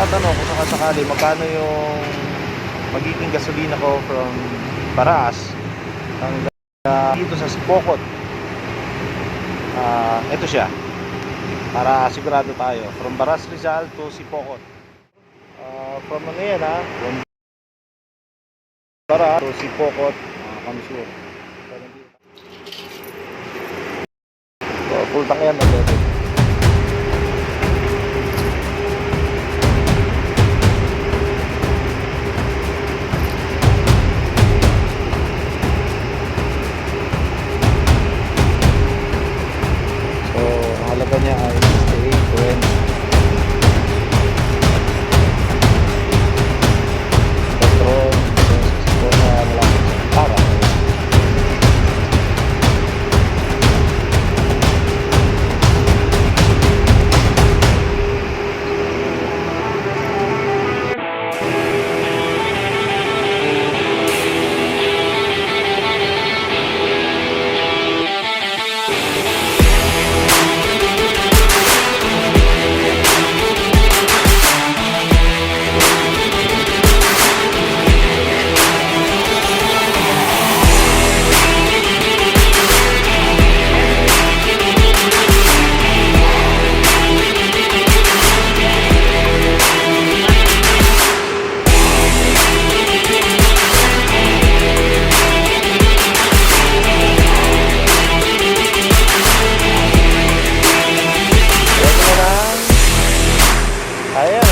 nagtatanong kung sakasakali magkano yung magiging gasolina ko from Baras hanggang dito sa Sipocot. Ito siya, para sigurado tayo, from Baras Rizal to Sipocot. From ano yan from Baras to Sipocot, Kamsur. So, full tank yan, halaga niya ay 68.20 petrol. So na malapit para ayan.